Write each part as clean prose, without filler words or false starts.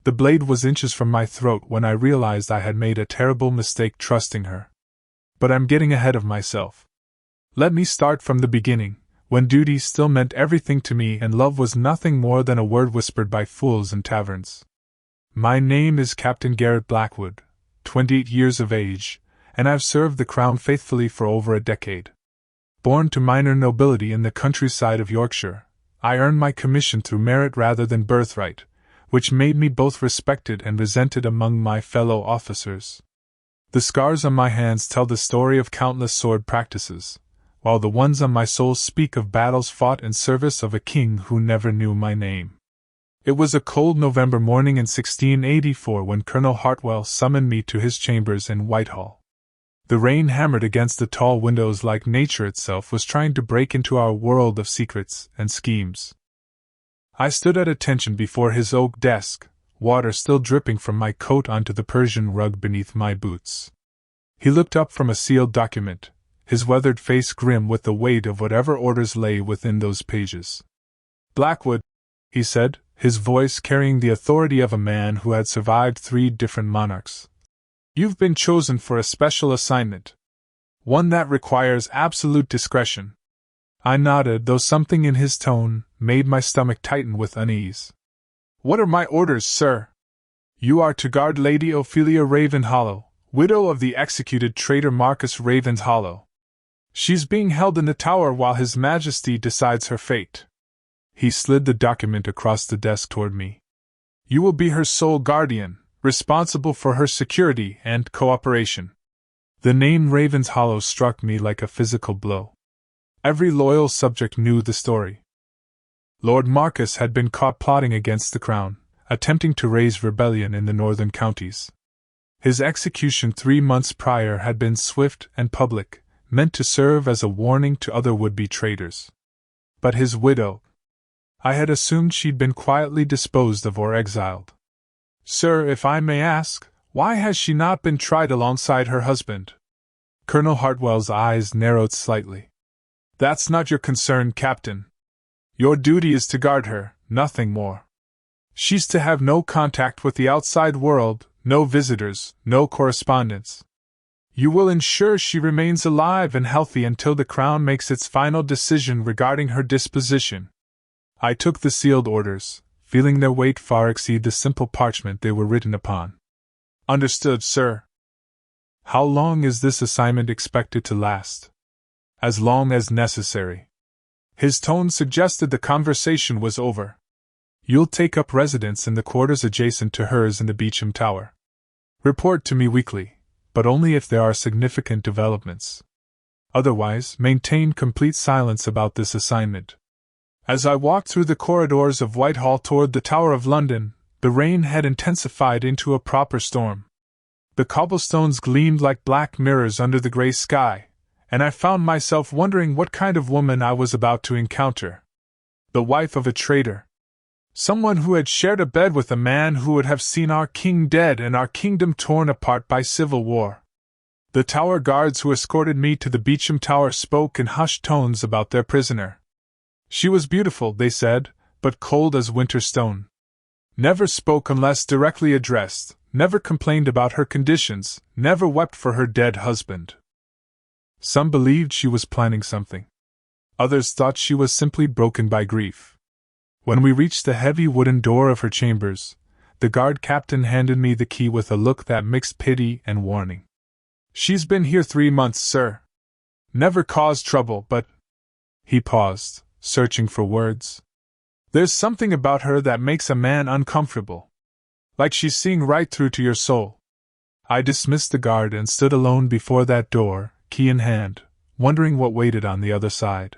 The blade was inches from my throat when I realized I had made a terrible mistake trusting her. But I'm getting ahead of myself. Let me start from the beginning, when duty still meant everything to me and love was nothing more than a word whispered by fools in taverns. My name is Captain Garrett Blackwood, 28 years of age, and I've served the crown faithfully for over a decade. Born to minor nobility in the countryside of Yorkshire, I earned my commission through merit rather than birthright, which made me both respected and resented among my fellow officers. The scars on my hands tell the story of countless sword practices, while the ones on my soul speak of battles fought in service of a king who never knew my name. It was a cold November morning in 1684 when Colonel Hartwell summoned me to his chambers in Whitehall. The rain hammered against the tall windows like nature itself was trying to break into our world of secrets and schemes. I stood at attention before his oak desk, water still dripping from my coat onto the Persian rug beneath my boots. He looked up from a sealed document, his weathered face grim with the weight of whatever orders lay within those pages. "Blackwood," he said, his voice carrying the authority of a man who had survived 3 different monarchs. "You've been chosen for a special assignment. One that requires absolute discretion." I nodded, though something in his tone made my stomach tighten with unease. "What are my orders, sir?" "You are to guard Lady Ophelia Ravenhollow, widow of the executed traitor Marcus Ravenshollow. She's being held in the Tower while His Majesty decides her fate." He slid the document across the desk toward me. "You will be her sole guardian, responsible for her security and cooperation." The name Ravenshollow struck me like a physical blow. Every loyal subject knew the story. Lord Marcus had been caught plotting against the crown, attempting to raise rebellion in the northern counties. His execution 3 months prior had been swift and public, meant to serve as a warning to other would-be traitors. But his widow, I had assumed she'd been quietly disposed of or exiled. "Sir, if I may ask, why has she not been tried alongside her husband?" Colonel Hartwell's eyes narrowed slightly. "That's not your concern, Captain. Your duty is to guard her, nothing more. She's to have no contact with the outside world, no visitors, no correspondence. You will ensure she remains alive and healthy until the Crown makes its final decision regarding her disposition." I took the sealed orders, feeling their weight far exceed the simple parchment they were written upon. "Understood, sir." "How long is this assignment expected to last?" "As long as necessary." His tone suggested the conversation was over. "You'll take up residence in the quarters adjacent to hers in the Beauchamp Tower. Report to me weekly, but only if there are significant developments. Otherwise, maintain complete silence about this assignment." As I walked through the corridors of Whitehall toward the Tower of London, the rain had intensified into a proper storm. The cobblestones gleamed like black mirrors under the gray sky, and I found myself wondering what kind of woman I was about to encounter. The wife of a traitor. Someone who had shared a bed with a man who would have seen our king dead and our kingdom torn apart by civil war. The Tower guards who escorted me to the Beauchamp Tower spoke in hushed tones about their prisoner. She was beautiful, they said, but cold as winter stone. Never spoke unless directly addressed, never complained about her conditions, never wept for her dead husband. Some believed she was planning something. Others thought she was simply broken by grief. When we reached the heavy wooden door of her chambers, the guard captain handed me the key with a look that mixed pity and warning. "She's been here 3 months, sir. Never caused trouble, but—" He paused, searching for words. "There's something about her that makes a man uncomfortable. Like she's seeing right through to your soul." I dismissed the guard and stood alone before that door, key in hand, wondering what waited on the other side.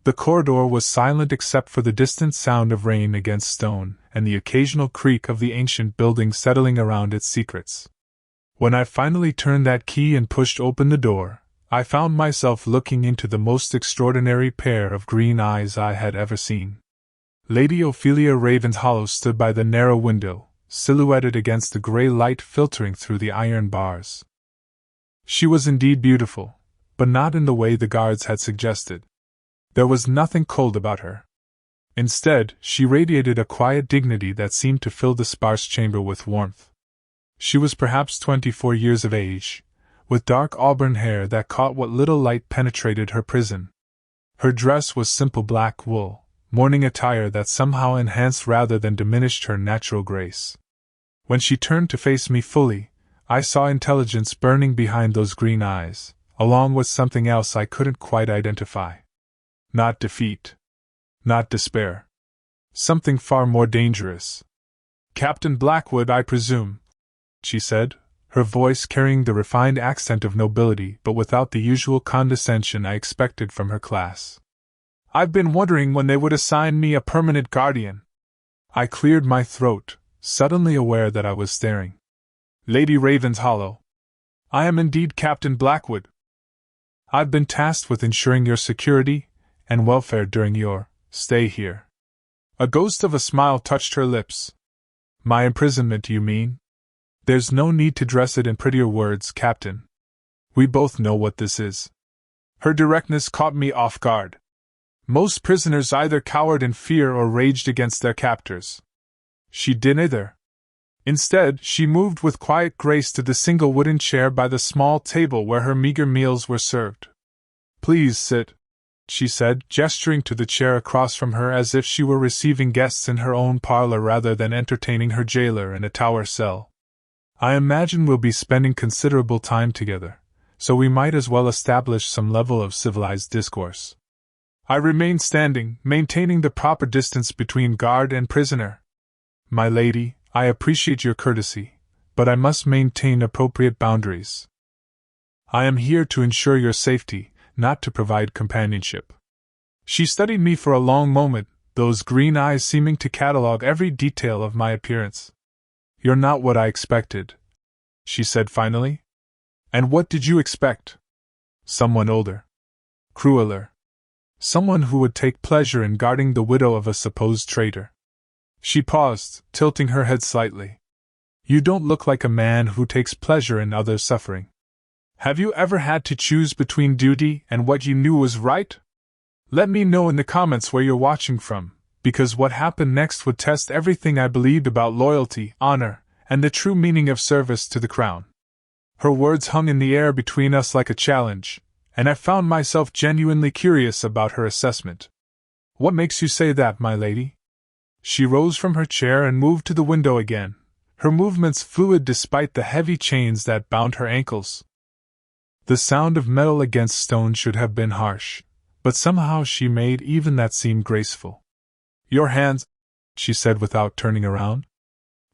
The corridor was silent except for the distant sound of rain against stone and the occasional creak of the ancient building settling around its secrets. When I finally turned that key and pushed open the door, I found myself looking into the most extraordinary pair of green eyes I had ever seen. Lady Ophelia Ravenshollow stood by the narrow window, silhouetted against the gray light filtering through the iron bars. She was indeed beautiful, but not in the way the guards had suggested. There was nothing cold about her. Instead, she radiated a quiet dignity that seemed to fill the sparse chamber with warmth. She was perhaps 24 years of age, with dark auburn hair that caught what little light penetrated her prison. Her dress was simple black wool, morning attire that somehow enhanced rather than diminished her natural grace. When she turned to face me fully, I saw intelligence burning behind those green eyes, along with something else I couldn't quite identify. Not defeat. Not despair. Something far more dangerous. "Captain Blackwood, I presume," she said, her voice carrying the refined accent of nobility but without the usual condescension I expected from her class. "I've been wondering when they would assign me a permanent guardian." I cleared my throat, suddenly aware that I was staring. "Lady Ravenshollow. I am indeed Captain Blackwood. I've been tasked with ensuring your security and welfare during your stay here." A ghost of a smile touched her lips. "My imprisonment, you mean? There's no need to dress it in prettier words, Captain. We both know what this is." Her directness caught me off guard. Most prisoners either cowered in fear or raged against their captors. She did neither. Instead, she moved with quiet grace to the single wooden chair by the small table where her meager meals were served. "Please sit," she said, gesturing to the chair across from her as if she were receiving guests in her own parlor rather than entertaining her jailer in a tower cell. "I imagine we'll be spending considerable time together, so we might as well establish some level of civilized discourse." I remained standing, maintaining the proper distance between guard and prisoner. "My lady, I appreciate your courtesy, but I must maintain appropriate boundaries. I am here to ensure your safety, not to provide companionship." She studied me for a long moment, those green eyes seeming to catalogue every detail of my appearance. "You're not what I expected," she said finally. "And what did you expect?" "Someone older. Crueler. Someone who would take pleasure in guarding the widow of a supposed traitor." She paused, tilting her head slightly. "You don't look like a man who takes pleasure in others' suffering. Have you ever had to choose between duty and what you knew was right? Let me know in the comments where you're watching from, because what happened next would test everything I believed about loyalty, honor, and the true meaning of service to the crown." Her words hung in the air between us like a challenge, and I found myself genuinely curious about her assessment. "What makes you say that, my lady?" She rose from her chair and moved to the window again, her movements fluid despite the heavy chains that bound her ankles. The sound of metal against stone should have been harsh, but somehow she made even that seem graceful. "Your hands," she said without turning around.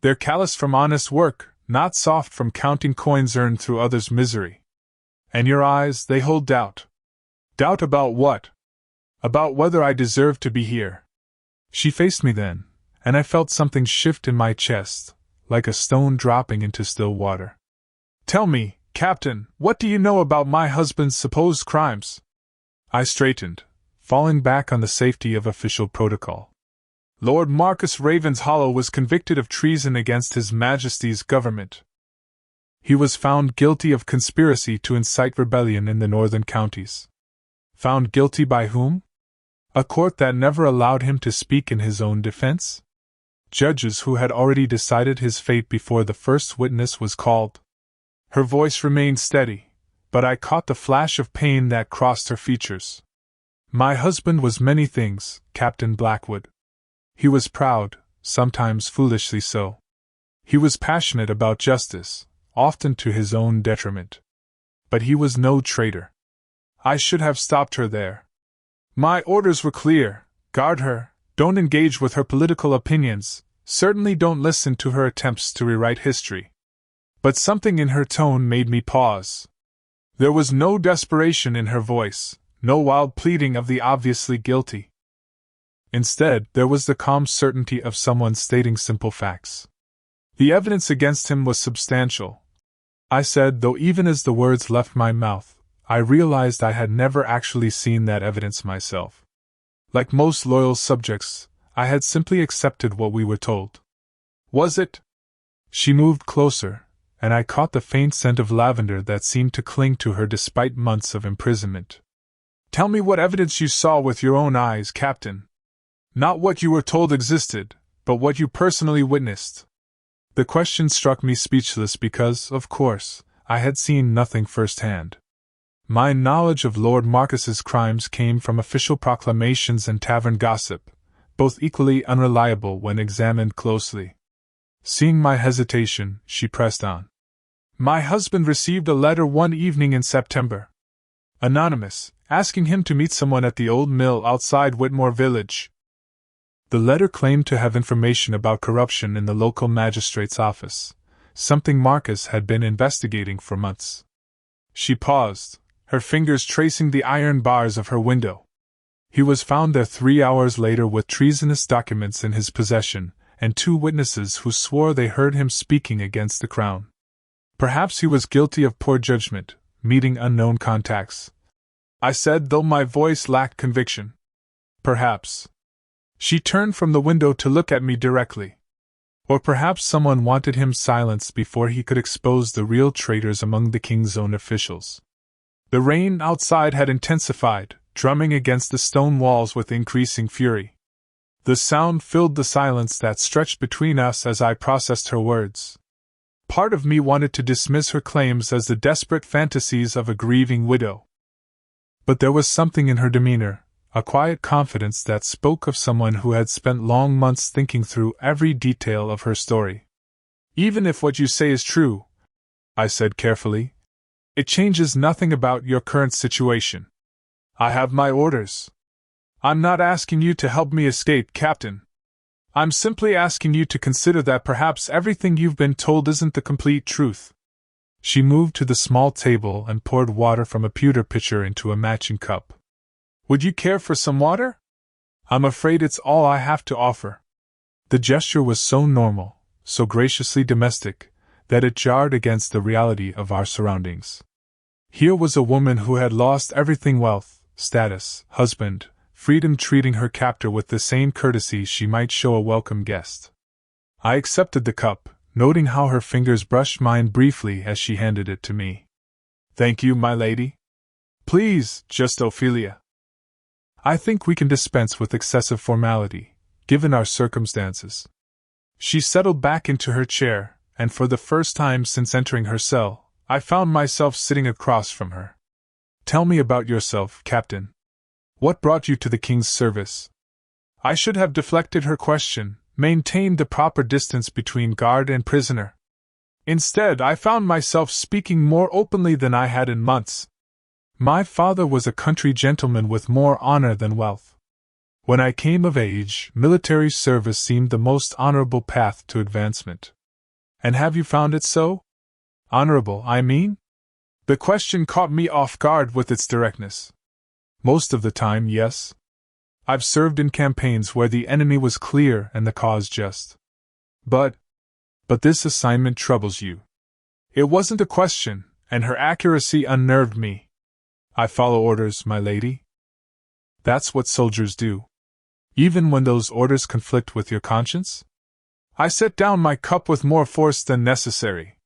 "They're calloused from honest work, not soft from counting coins earned through others' misery. And your eyes, they hold doubt." "Doubt about what?" "About whether I deserve to be here." She faced me then, and I felt something shift in my chest, like a stone dropping into still water. "Tell me, Captain, what do you know about my husband's supposed crimes?" I straightened, falling back on the safety of official protocol. "Lord Marcus Ravenshollow was convicted of treason against His Majesty's government. He was found guilty of conspiracy to incite rebellion in the northern counties." "Found guilty by whom? A court that never allowed him to speak in his own defense? Judges who had already decided his fate before the first witness was called." Her voice remained steady, but I caught the flash of pain that crossed her features. "My husband was many things, Captain Blackwood. He was proud, sometimes foolishly so. He was passionate about justice, often to his own detriment. But he was no traitor." I should have stopped her there. "My orders were clear: guard her, don't engage with her political opinions, certainly don't listen to her attempts to rewrite history." But something in her tone made me pause. There was no desperation in her voice, no wild pleading of the obviously guilty. Instead, there was the calm certainty of someone stating simple facts. "The evidence against him was substantial," I said, though even as the words left my mouth, I realized I had never actually seen that evidence myself. Like most loyal subjects, I had simply accepted what we were told. "Was it?" She moved closer, and I caught the faint scent of lavender that seemed to cling to her despite months of imprisonment. "Tell me what evidence you saw with your own eyes, Captain." Not what you were told existed, but what you personally witnessed. The question struck me speechless because, of course, I had seen nothing firsthand. My knowledge of Lord Marcus's crimes came from official proclamations and tavern gossip, both equally unreliable when examined closely. Seeing my hesitation, she pressed on. My husband received a letter one evening in September. Anonymous, asking him to meet someone at the old mill outside Whitmore Village. The letter claimed to have information about corruption in the local magistrate's office, something Marcus had been investigating for months. She paused, her fingers tracing the iron bars of her window. He was found there 3 hours later with treasonous documents in his possession, and 2 witnesses who swore they heard him speaking against the crown. Perhaps he was guilty of poor judgment, meeting unknown contacts, I said, though my voice lacked conviction. Perhaps. She turned from the window to look at me directly. Or perhaps someone wanted him silenced before he could expose the real traitors among the king's own officials. The rain outside had intensified, drumming against the stone walls with increasing fury. The sound filled the silence that stretched between us as I processed her words. Part of me wanted to dismiss her claims as the desperate fantasies of a grieving widow. But there was something in her demeanor, a quiet confidence that spoke of someone who had spent long months thinking through every detail of her story. Even if what you say is true, I said carefully, it changes nothing about your current situation. I have my orders. I'm not asking you to help me escape, Captain. I'm simply asking you to consider that perhaps everything you've been told isn't the complete truth. She moved to the small table and poured water from a pewter pitcher into a matching cup. Would you care for some water? I'm afraid it's all I have to offer. The gesture was so normal, so graciously domestic, that it jarred against the reality of our surroundings. Here was a woman who had lost everything: wealth, status, husband, freedom, treating her captor with the same courtesy she might show a welcome guest. I accepted the cup, noting how her fingers brushed mine briefly as she handed it to me. Thank you, my lady. Please, just Ophelia. I think we can dispense with excessive formality, given our circumstances. She settled back into her chair, and for the first time since entering her cell, I found myself sitting across from her. Tell me about yourself, Captain. What brought you to the king's service? I should have deflected her question, maintained the proper distance between guard and prisoner. Instead, I found myself speaking more openly than I had in months. My father was a country gentleman with more honor than wealth. When I came of age, military service seemed the most honorable path to advancement. And have you found it so? Honorable, I mean? The question caught me off guard with its directness. Most of the time, yes. I've served in campaigns where the enemy was clear and the cause just. But this assignment troubles you. It wasn't a question, and her accuracy unnerved me. I follow orders, my lady. That's what soldiers do. Even when those orders conflict with your conscience? I set down my cup with more force than necessary.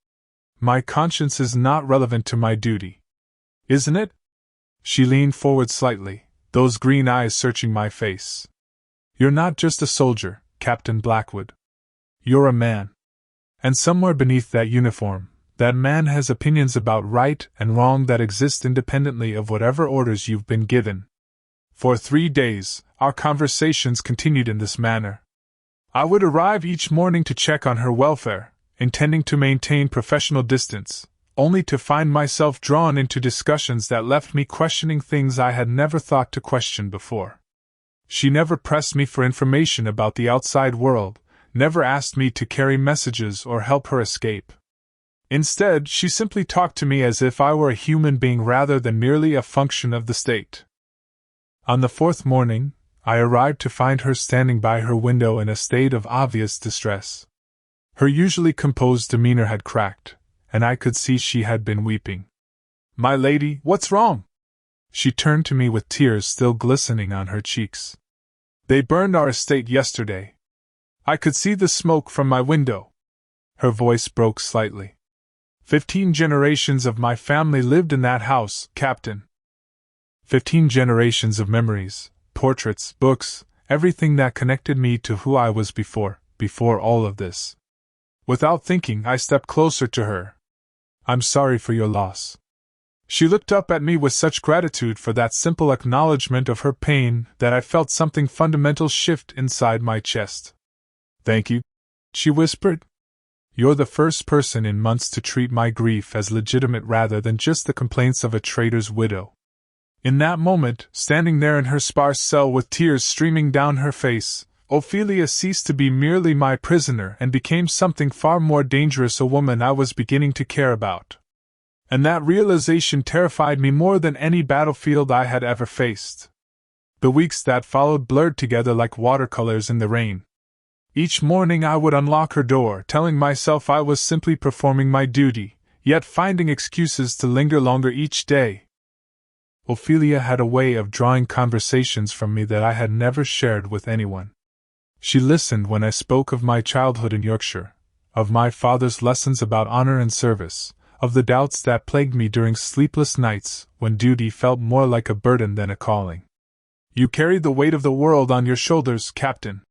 My conscience is not relevant to my duty. Isn't it? She leaned forward slightly, those green eyes searching my face. You're not just a soldier, Captain Blackwood. You're a man. And somewhere beneath that uniform, that man has opinions about right and wrong that exist independently of whatever orders you've been given. For 3 days, our conversations continued in this manner. I would arrive each morning to check on her welfare, intending to maintain professional distance, only to find myself drawn into discussions that left me questioning things I had never thought to question before. She never pressed me for information about the outside world, never asked me to carry messages or help her escape. Instead, she simply talked to me as if I were a human being rather than merely a function of the state. On the 4th morning, I arrived to find her standing by her window in a state of obvious distress. Her usually composed demeanor had cracked, and I could see she had been weeping. My lady, what's wrong? She turned to me with tears still glistening on her cheeks. They burned our estate yesterday. I could see the smoke from my window. Her voice broke slightly. 15 generations of my family lived in that house, Captain. 15 generations of memories, portraits, books, everything that connected me to who I was before all of this. Without thinking, I stepped closer to her. I'm sorry for your loss. She looked up at me with such gratitude for that simple acknowledgement of her pain that I felt something fundamental shift inside my chest. Thank you, she whispered. You're the first person in months to treat my grief as legitimate rather than just the complaints of a traitor's widow. In that moment, standing there in her sparse cell with tears streaming down her face, Ophelia ceased to be merely my prisoner and became something far more dangerous, a woman I was beginning to care about. And that realization terrified me more than any battlefield I had ever faced. The weeks that followed blurred together like watercolors in the rain. Each morning I would unlock her door, telling myself I was simply performing my duty, yet finding excuses to linger longer each day. Ophelia had a way of drawing conversations from me that I had never shared with anyone. She listened when I spoke of my childhood in Yorkshire, of my father's lessons about honor and service, of the doubts that plagued me during sleepless nights when duty felt more like a burden than a calling. You carried the weight of the world on your shoulders, Captain,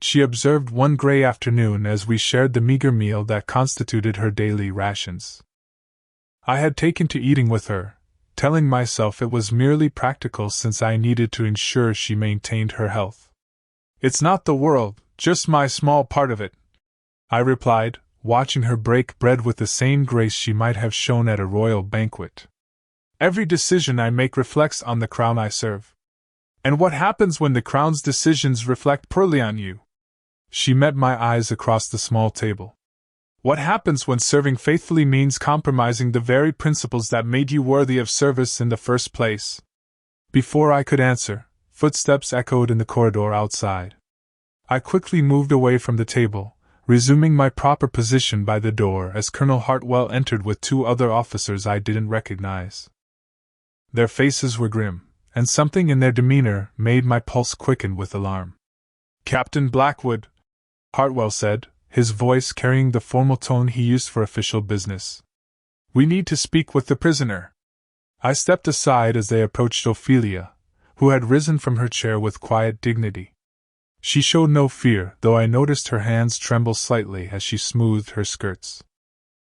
she observed one gray afternoon as we shared the meager meal that constituted her daily rations. I had taken to eating with her, telling myself it was merely practical since I needed to ensure she maintained her health. It's not the world, just my small part of it, I replied, watching her break bread with the same grace she might have shown at a royal banquet. Every decision I make reflects on the crown I serve. And what happens when the crown's decisions reflect poorly on you? She met my eyes across the small table. What happens when serving faithfully means compromising the very principles that made you worthy of service in the first place? Before I could answer, footsteps echoed in the corridor outside. I quickly moved away from the table, resuming my proper position by the door as Colonel Hartwell entered with two other officers I didn't recognize. Their faces were grim, and something in their demeanor made my pulse quicken with alarm. Captain Blackwood, Hartwell said, his voice carrying the formal tone he used for official business. We need to speak with the prisoner. I stepped aside as they approached Ophelia, who had risen from her chair with quiet dignity. She showed no fear, though I noticed her hands tremble slightly as she smoothed her skirts.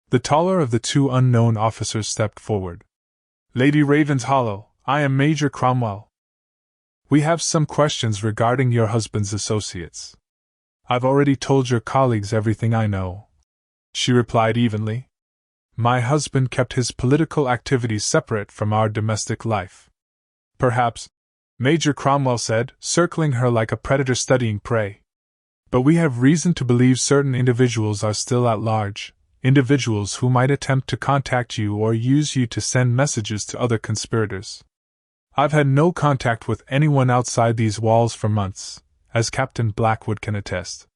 The taller of the two unknown officers stepped forward. Lady Ravenshollow, I am Major Cromwell. We have some questions regarding your husband's associates. I've already told your colleagues everything I know, she replied evenly. My husband kept his political activities separate from our domestic life. Perhaps, Major Cromwell said, circling her like a predator studying prey. But we have reason to believe certain individuals are still at large, individuals who might attempt to contact you or use you to send messages to other conspirators. I've had no contact with anyone outside these walls for months, as Captain Blackwood can attest.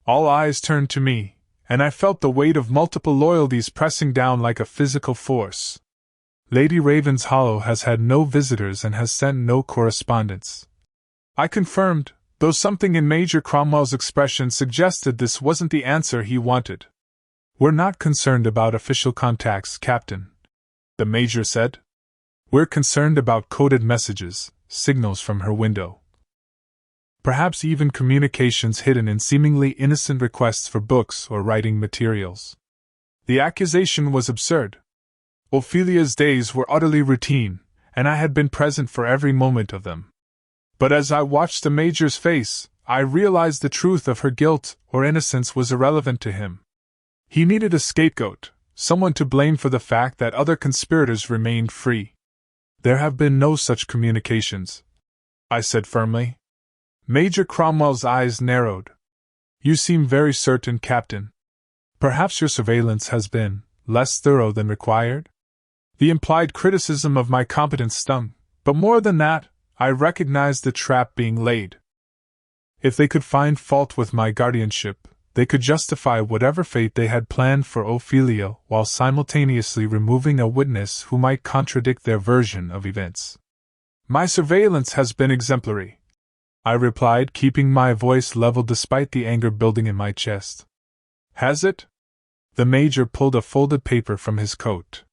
All eyes turned to me, and I felt the weight of multiple loyalties pressing down like a physical force. Lady Ravenshollow has had no visitors and has sent no correspondence. I confirmed, though something in Major Cromwell's expression suggested this wasn't the answer he wanted. We're not concerned about official contacts, Captain, the Major said. We're concerned about coded messages, signals from her window. Perhaps even communications hidden in seemingly innocent requests for books or writing materials. The accusation was absurd. Ophelia's days were utterly routine, and I had been present for every moment of them. But as I watched the Major's face, I realized the truth of her guilt or innocence was irrelevant to him. He needed a scapegoat, someone to blame for the fact that other conspirators remained free. There have been no such communications, I said firmly. Major Cromwell's eyes narrowed. You seem very certain, Captain. Perhaps your surveillance has been less thorough than required? The implied criticism of my competence stung, but more than that, I recognized the trap being laid. If they could find fault with my guardianship, they could justify whatever fate they had planned for Ophelia while simultaneously removing a witness who might contradict their version of events. My surveillance has been exemplary, I replied, keeping my voice level despite the anger building in my chest. Has it? The Major pulled a folded paper from his coat.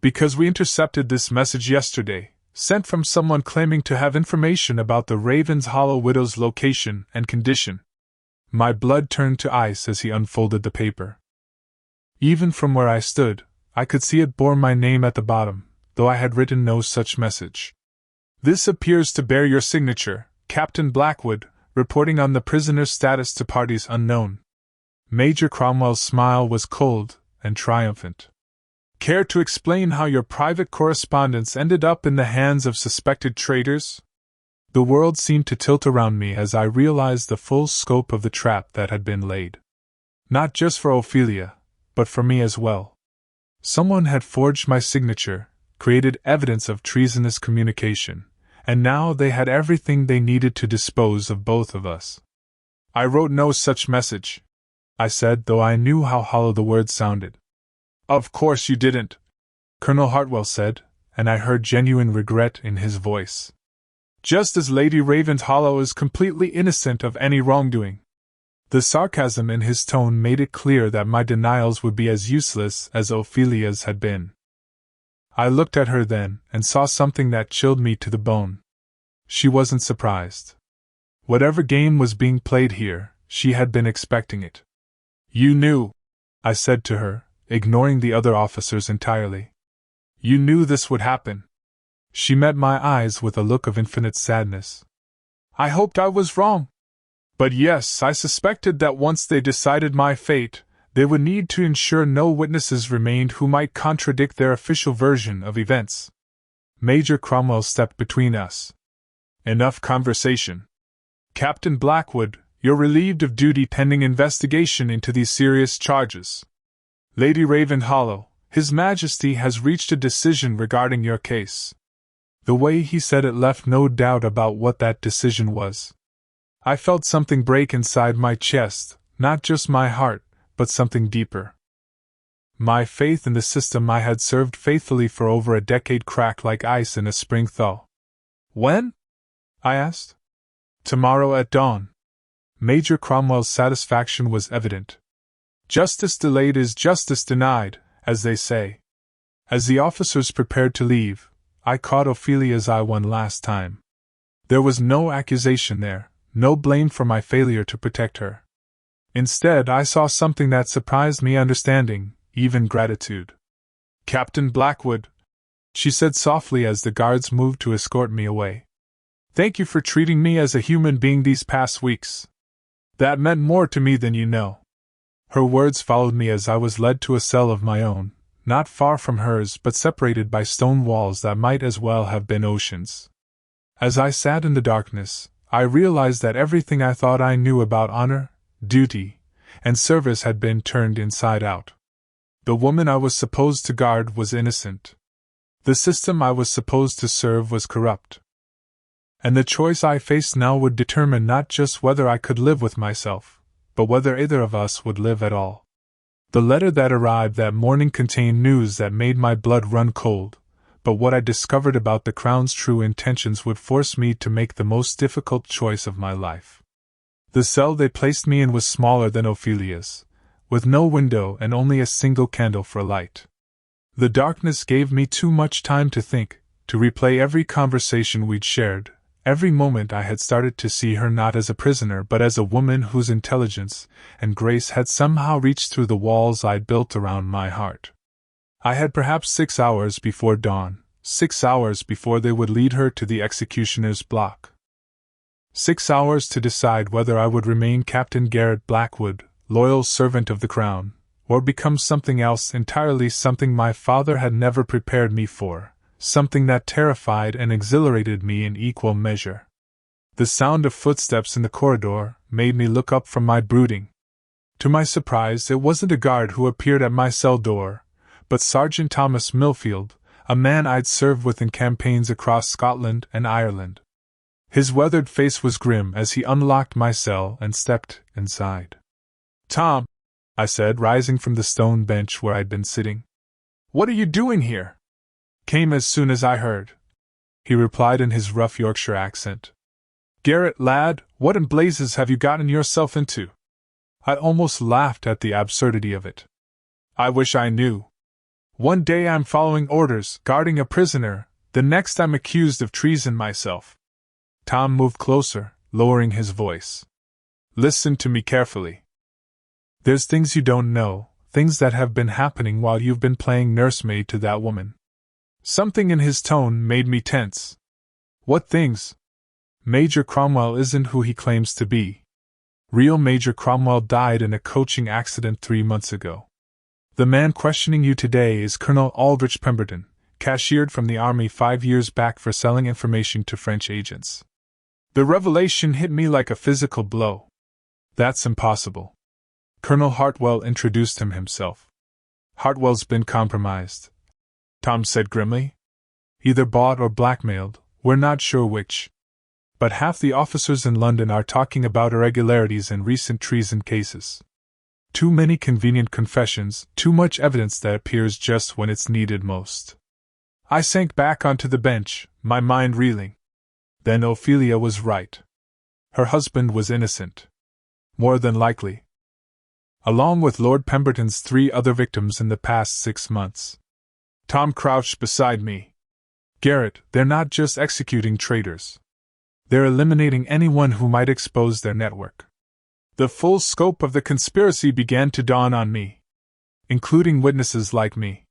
Because we intercepted this message yesterday, Sent from someone claiming to have information about the Ravens Hollow widow's location and condition. My blood turned to ice as he unfolded the paper. Even from where I stood, I could see it bore my name at the bottom, though I had written no such message. This appears to bear your signature, Captain Blackwood, reporting on the prisoner's status to parties unknown. Major Cromwell's smile was cold and triumphant. Care to explain how your private correspondence ended up in the hands of suspected traitors? The world seemed to tilt around me as I realized the full scope of the trap that had been laid. Not just for Ophelia, but for me as well. Someone had forged my signature, created evidence of treasonous communication, and now they had everything they needed to dispose of both of us. I wrote no such message, I said, though I knew how hollow the words sounded. Of course you didn't, Colonel Hartwell said, and I heard genuine regret in his voice. Just as Lady Ravenshollow is completely innocent of any wrongdoing. The sarcasm in his tone made it clear that my denials would be as useless as Ophelia's had been. I looked at her then and saw something that chilled me to the bone. She wasn't surprised. Whatever game was being played here, she had been expecting it. You knew, I said to her, ignoring the other officers entirely. You knew this would happen. She met my eyes with a look of infinite sadness. I hoped I was wrong. But yes, I suspected that once they decided my fate, they would need to ensure no witnesses remained who might contradict their official version of events. Major Cromwell stepped between us. Enough conversation. Captain Blackwood, you're relieved of duty pending investigation into these serious charges. Lady Ravenhollow, His Majesty has reached a decision regarding your case. The way he said it left no doubt about what that decision was. I felt something break inside my chest, not just my heart, but something deeper. My faith in the system I had served faithfully for over a decade cracked like ice in a spring thaw. When? I asked. Tomorrow at dawn. Major Cromwell's satisfaction was evident. Justice delayed is justice denied, as they say. As the officers prepared to leave, I caught Ophelia's eye one last time. There was no accusation there, no blame for my failure to protect her. Instead, I saw something that surprised me: understanding, even gratitude. Captain Blackwood, she said softly as the guards moved to escort me away. Thank you for treating me as a human being these past weeks. That meant more to me than you know. Her words followed me as I was led to a cell of my own, not far from hers but separated by stone walls that might as well have been oceans. As I sat in the darkness, I realized that everything I thought I knew about honor, duty, and service had been turned inside out. The woman I was supposed to guard was innocent. The system I was supposed to serve was corrupt. And the choice I faced now would determine not just whether I could live with myself, but whether either of us would live at all. The letter that arrived that morning contained news that made my blood run cold, but what I discovered about the Crown's true intentions would force me to make the most difficult choice of my life. The cell they placed me in was smaller than Ophelia's, with no window and only a single candle for light. The darkness gave me too much time to think, to replay every conversation we'd shared. Every moment I had started to see her not as a prisoner but as a woman whose intelligence and grace had somehow reached through the walls I'd built around my heart. I had perhaps 6 hours before dawn, 6 hours before they would lead her to the executioner's block. 6 hours to decide whether I would remain Captain Garrett Blackwood, loyal servant of the Crown, or become something else entirely, something my father had never prepared me for. Something that terrified and exhilarated me in equal measure. The sound of footsteps in the corridor made me look up from my brooding. To my surprise, it wasn't a guard who appeared at my cell door, but Sergeant Thomas Millfield, a man I'd served with in campaigns across Scotland and Ireland. His weathered face was grim as he unlocked my cell and stepped inside. "Tom," I said, rising from the stone bench where I'd been sitting. "What are you doing here?" "Came as soon as I heard," he replied in his rough Yorkshire accent. "Garrett, lad, what in blazes have you gotten yourself into?" I almost laughed at the absurdity of it. "I wish I knew. One day I'm following orders, guarding a prisoner, The next I'm accused of treason myself. Tom moved closer, lowering his voice. Listen to me carefully. There's things you don't know, things that have been happening while you've been playing nursemaid to that woman. Something in his tone made me tense. What things? Major Cromwell isn't who he claims to be. Real Major Cromwell died in a coaching accident 3 months ago. The man questioning you today is Colonel Aldrich Pemberton, cashiered from the army 5 years back for selling information to French agents. The revelation hit me like a physical blow. That's impossible. Colonel Hartwell introduced himself. Hartwell's been compromised, Tom said grimly. Either bought or blackmailed, we're not sure which. But half the officers in London are talking about irregularities in recent treason cases. Too many convenient confessions, too much evidence that appears just when it's needed most. I sank back onto the bench, my mind reeling. Then Ophelia was right. Her husband was innocent. More than likely. Along with Lord Pemberton's 3 other victims in the past 6 months. Tom crouched beside me. Garrett, they're not just executing traitors. They're eliminating anyone who might expose their network. The full scope of the conspiracy began to dawn on me. Including witnesses like me.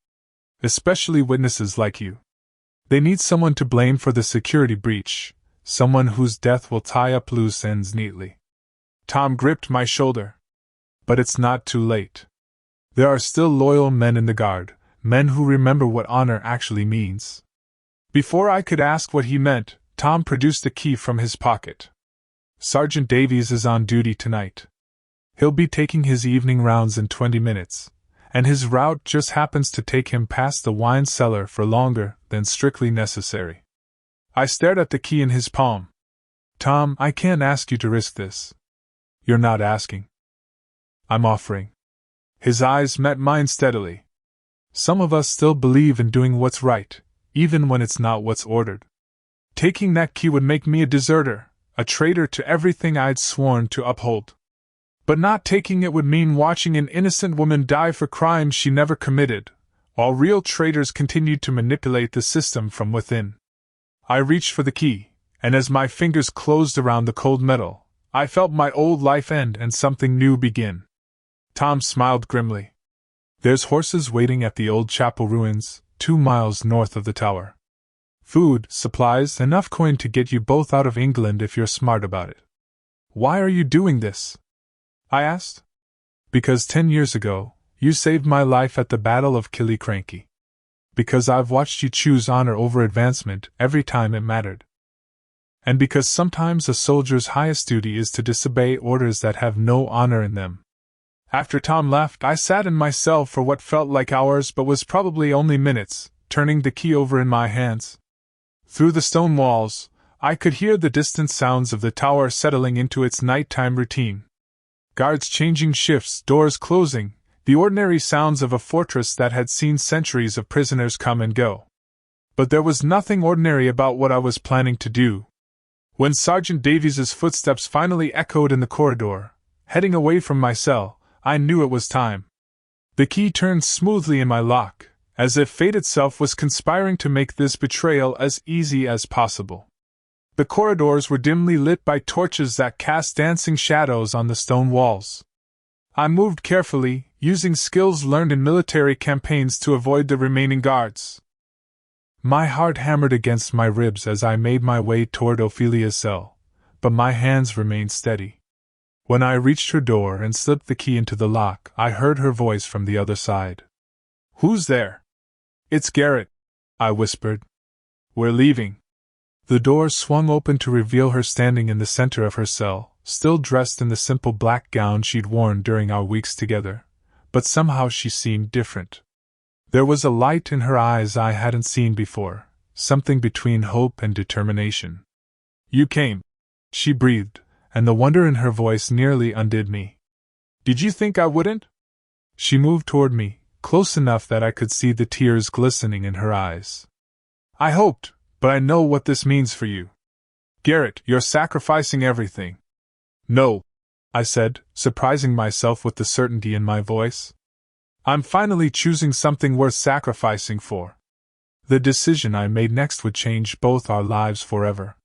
Especially witnesses like you. They need someone to blame for the security breach, someone whose death will tie up loose ends neatly. Tom gripped my shoulder. But it's not too late. There are still loyal men in the Guard, men who remember what honor actually means. Before I could ask what he meant, Tom produced a key from his pocket. Sergeant Davies is on duty tonight. He'll be taking his evening rounds in 20 minutes, and his route just happens to take him past the wine cellar for longer than strictly necessary. I stared at the key in his palm. Tom, I can't ask you to risk this. You're not asking. I'm offering. His eyes met mine steadily. Some of us still believe in doing what's right, even when it's not what's ordered. Taking that key would make me a deserter, a traitor to everything I'd sworn to uphold. But not taking it would mean watching an innocent woman die for crimes she never committed, while real traitors continued to manipulate the system from within. I reached for the key, and as my fingers closed around the cold metal, I felt my old life end and something new begin. Tom smiled grimly. There's horses waiting at the old chapel ruins, 2 miles north of the tower. Food, supplies, enough coin to get you both out of England if you're smart about it. Why are you doing this? I asked. Because 10 years ago, you saved my life at the Battle of Killiecrankie. Because I've watched you choose honor over advancement every time it mattered. And because sometimes a soldier's highest duty is to disobey orders that have no honor in them. After Tom left, I sat in my cell for what felt like hours but was probably only minutes, turning the key over in my hands. Through the stone walls, I could hear the distant sounds of the tower settling into its nighttime routine. Guards changing shifts, doors closing, the ordinary sounds of a fortress that had seen centuries of prisoners come and go. But there was nothing ordinary about what I was planning to do. When Sergeant Davies's footsteps finally echoed in the corridor, heading away from my cell, I knew it was time. The key turned smoothly in my lock, as if fate itself was conspiring to make this betrayal as easy as possible. The corridors were dimly lit by torches that cast dancing shadows on the stone walls. I moved carefully, using skills learned in military campaigns to avoid the remaining guards. My heart hammered against my ribs as I made my way toward Ophelia's cell, but my hands remained steady. When I reached her door and slipped the key into the lock, I heard her voice from the other side. "Who's there?" "It's Garrett," I whispered. "We're leaving." The door swung open to reveal her standing in the center of her cell, still dressed in the simple black gown she'd worn during our weeks together, but somehow she seemed different. There was a light in her eyes I hadn't seen before, something between hope and determination. "You came," she breathed, and the wonder in her voice nearly undid me. "Did you think I wouldn't?" She moved toward me, close enough that I could see the tears glistening in her eyes. "I hoped, but I know what this means for you. Garrett, you're sacrificing everything." "No," I said, surprising myself with the certainty in my voice. "I'm finally choosing something worth sacrificing for." The decision I made next would change both our lives forever.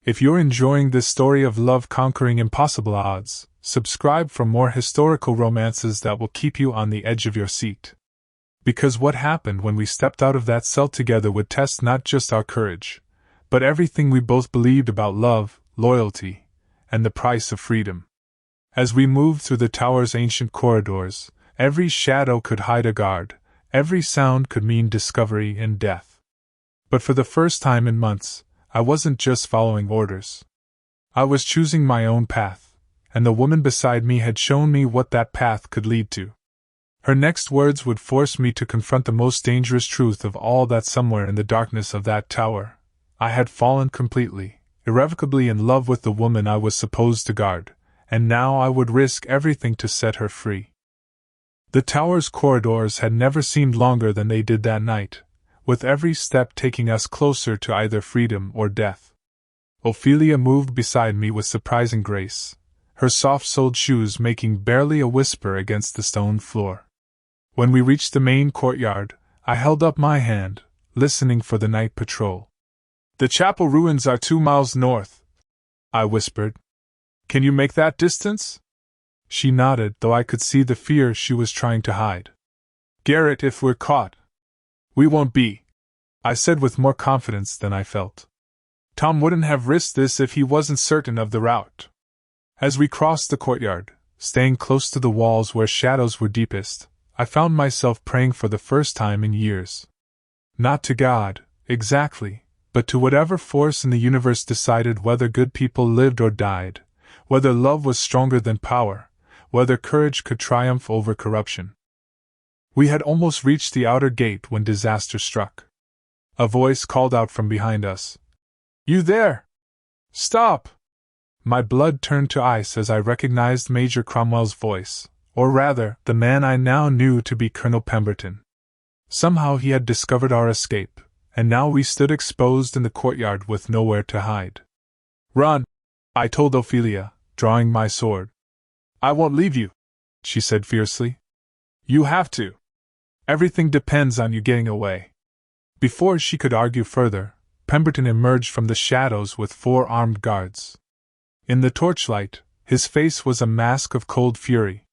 If you're enjoying this story of love conquering impossible odds, subscribe for more historical romances that will keep you on the edge of your seat. Because what happened when we stepped out of that cell together would test not just our courage, but everything we both believed about love, loyalty, and the price of freedom. As we moved through the tower's ancient corridors, every shadow could hide a guard, every sound could mean discovery and death. But for the first time in months, I wasn't just following orders. I was choosing my own path, and the woman beside me had shown me what that path could lead to. Her next words would force me to confront the most dangerous truth of all, that somewhere in the darkness of that tower, I had fallen completely, irrevocably in love with the woman I was supposed to guard, and now I would risk everything to set her free. The tower's corridors had never seemed longer than they did that night, with every step taking us closer to either freedom or death. Ophelia moved beside me with surprising grace, her soft-soled shoes making barely a whisper against the stone floor. When we reached the main courtyard, I held up my hand, listening for the night patrol. "The chapel ruins are 2 miles north," I whispered. "Can you make that distance?" She nodded, though I could see the fear she was trying to hide. "Garrett, if we're caught." "We won't be," I said with more confidence than I felt. "Tom wouldn't have risked this if he wasn't certain of the route." As we crossed the courtyard, staying close to the walls where shadows were deepest, I found myself praying for the first time in years. Not to God, exactly, but to whatever force in the universe decided whether good people lived or died, whether love was stronger than power, whether courage could triumph over corruption. We had almost reached the outer gate when disaster struck. A voice called out from behind us. "You there! Stop!" My blood turned to ice as I recognized Major Cromwell's voice, or rather, the man I now knew to be Colonel Pemberton. Somehow he had discovered our escape, and now we stood exposed in the courtyard with nowhere to hide. "Run!" I told Ophelia, drawing my sword. "I won't leave you," she said fiercely. "You have to. Everything depends on you getting away." Before she could argue further, Pemberton emerged from the shadows with 4 armed guards. In the torchlight, his face was a mask of cold fury.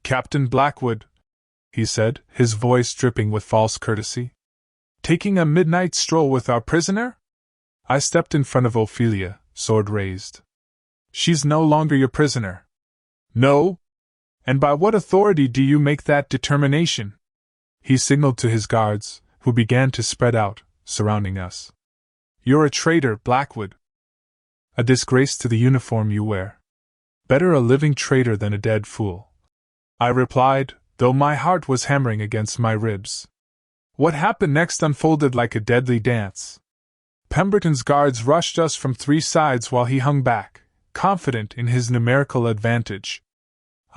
"Captain Blackwood," he said, his voice dripping with false courtesy. "Taking a midnight stroll with our prisoner?" I stepped in front of Ophelia, sword raised. "She's no longer your prisoner." "No? And by what authority do you make that determination?" He signaled to his guards, who began to spread out, surrounding us. "You're a traitor, Blackwood. A disgrace to the uniform you wear. Better a living traitor than a dead fool," I replied, though my heart was hammering against my ribs. What happened next unfolded like a deadly dance. Pemberton's guards rushed us from 3 sides while he hung back, confident in his numerical advantage.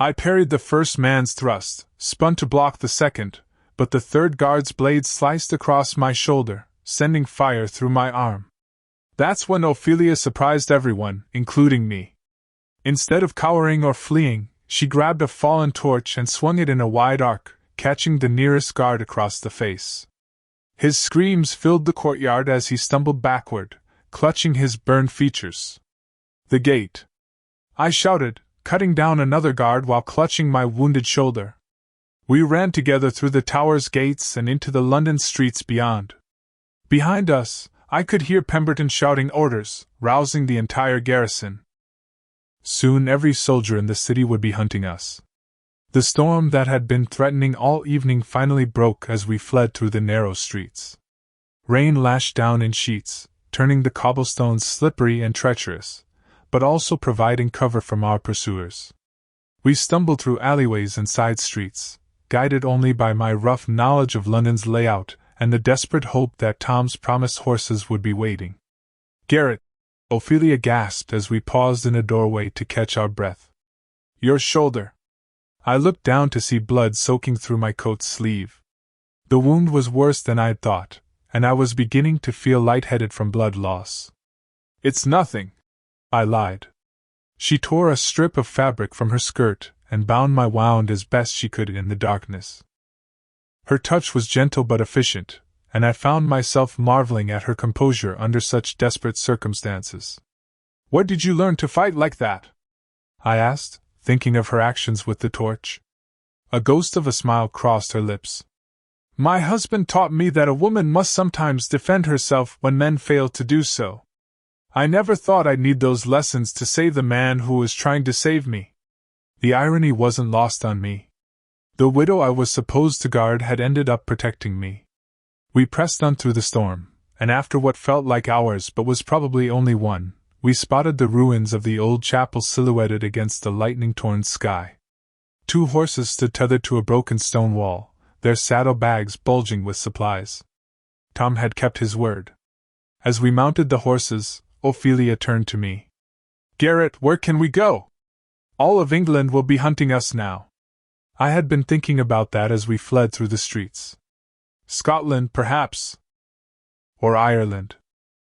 I parried the first man's thrust, spun to block the second, but the third guard's blade sliced across my shoulder, sending fire through my arm. That's when Ophelia surprised everyone, including me. Instead of cowering or fleeing, she grabbed a fallen torch and swung it in a wide arc, catching the nearest guard across the face. His screams filled the courtyard as he stumbled backward, clutching his burned features. "The gate!" I shouted, cutting down another guard while clutching my wounded shoulder. We ran together through the tower's gates and into the London streets beyond. Behind us, I could hear Pemberton shouting orders, rousing the entire garrison. Soon every soldier in the city would be hunting us. The storm that had been threatening all evening finally broke as we fled through the narrow streets. Rain lashed down in sheets, turning the cobblestones slippery and treacherous, but also providing cover from our pursuers. We stumbled through alleyways and side streets, guided only by my rough knowledge of London's layout and the desperate hope that Tom's promised horses would be waiting. "Garrett," Ophelia gasped as we paused in a doorway to catch our breath. "Your shoulder." I looked down to see blood soaking through my coat sleeve. The wound was worse than I'd thought, and I was beginning to feel lightheaded from blood loss. "It's nothing," I lied. She tore a strip of fabric from her skirt and bound my wound as best she could in the darkness. Her touch was gentle but efficient, and I found myself marveling at her composure under such desperate circumstances. "Where did you learn to fight like that?" I asked, thinking of her actions with the torch. A ghost of a smile crossed her lips. "My husband taught me that a woman must sometimes defend herself when men fail to do so. I never thought I'd need those lessons to save the man who was trying to save me." The irony wasn't lost on me. The widow I was supposed to guard had ended up protecting me. We pressed on through the storm, and after what felt like hours but was probably only one, we spotted the ruins of the old chapel silhouetted against the lightning-torn sky. 2 horses stood tethered to a broken stone wall, their saddle-bags bulging with supplies. Tom had kept his word. As we mounted the horses, Ophelia turned to me. "Garrett, where can we go? All of England will be hunting us now." I had been thinking about that as we fled through the streets. "Scotland, perhaps. Or Ireland.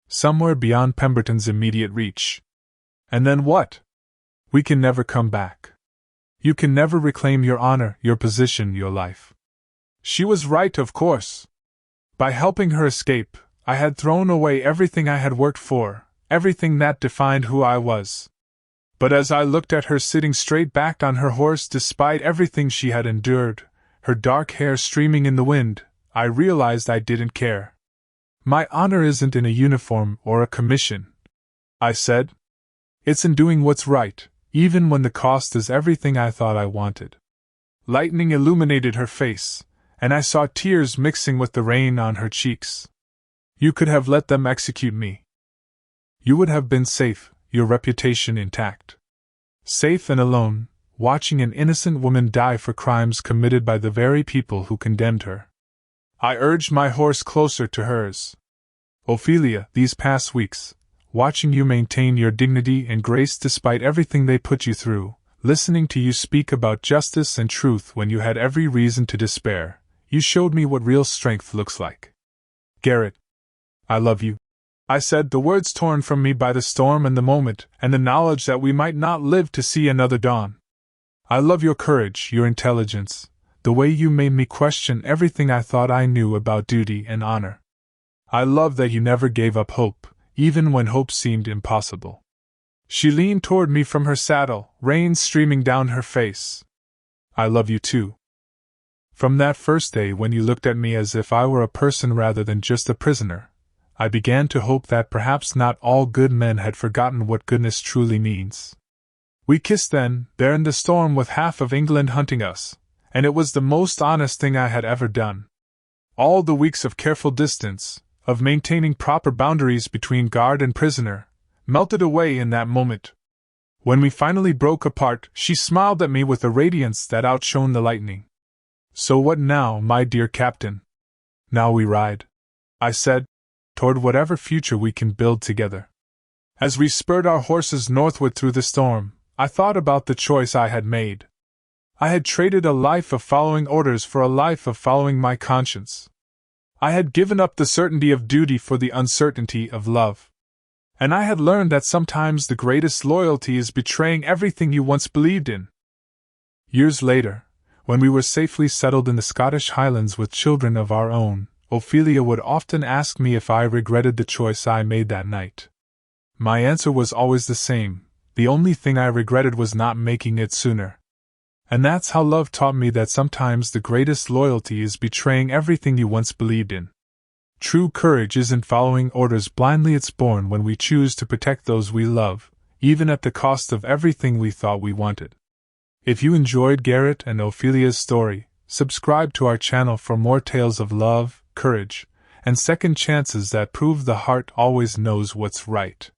Somewhere beyond Pemberton's immediate reach. And then what? We can never come back. You can never reclaim your honor, your position, your life." She was right, of course. By helping her escape, I had thrown away everything I had worked for, everything that defined who I was. But as I looked at her sitting straight back on her horse despite everything she had endured, her dark hair streaming in the wind, I realized I didn't care. "My honor isn't in a uniform or a commission," I said. "It's in doing what's right, even when the cost is everything I thought I wanted." Lightning illuminated her face, and I saw tears mixing with the rain on her cheeks. "You could have let them execute me. You would have been safe, your reputation intact. Safe and alone, watching an innocent woman die for crimes committed by the very people who condemned her." I urged my horse closer to hers. "Ophelia, these past weeks, watching you maintain your dignity and grace despite everything they put you through, listening to you speak about justice and truth when you had every reason to despair, you showed me what real strength looks like. Garrett, I love you," I said, the words torn from me by the storm and the moment, and the knowledge that we might not live to see another dawn. "I love your courage, your intelligence, the way you made me question everything I thought I knew about duty and honor. I love that you never gave up hope, even when hope seemed impossible." She leaned toward me from her saddle, rain streaming down her face. "I love you too. From that first day when you looked at me as if I were a person rather than just a prisoner, I began to hope that perhaps not all good men had forgotten what goodness truly means." We kissed then, there in the storm with half of England hunting us, and it was the most honest thing I had ever done. All the weeks of careful distance, of maintaining proper boundaries between guard and prisoner, melted away in that moment. When we finally broke apart, she smiled at me with a radiance that outshone the lightning. "So what now, my dear captain?" "Now we ride," I said, "toward whatever future we can build together." As we spurred our horses northward through the storm, I thought about the choice I had made. I had traded a life of following orders for a life of following my conscience. I had given up the certainty of duty for the uncertainty of love. And I had learned that sometimes the greatest loyalty is betraying everything you once believed in. Years later, when we were safely settled in the Scottish Highlands with children of our own, Ophelia would often ask me if I regretted the choice I made that night. My answer was always the same: the only thing I regretted was not making it sooner. And that's how love taught me that sometimes the greatest loyalty is betraying everything you once believed in. True courage isn't following orders blindly, it's born when we choose to protect those we love, even at the cost of everything we thought we wanted. If you enjoyed Garrett and Ophelia's story, subscribe to our channel for more tales of love, courage, and second chances that prove the heart always knows what's right.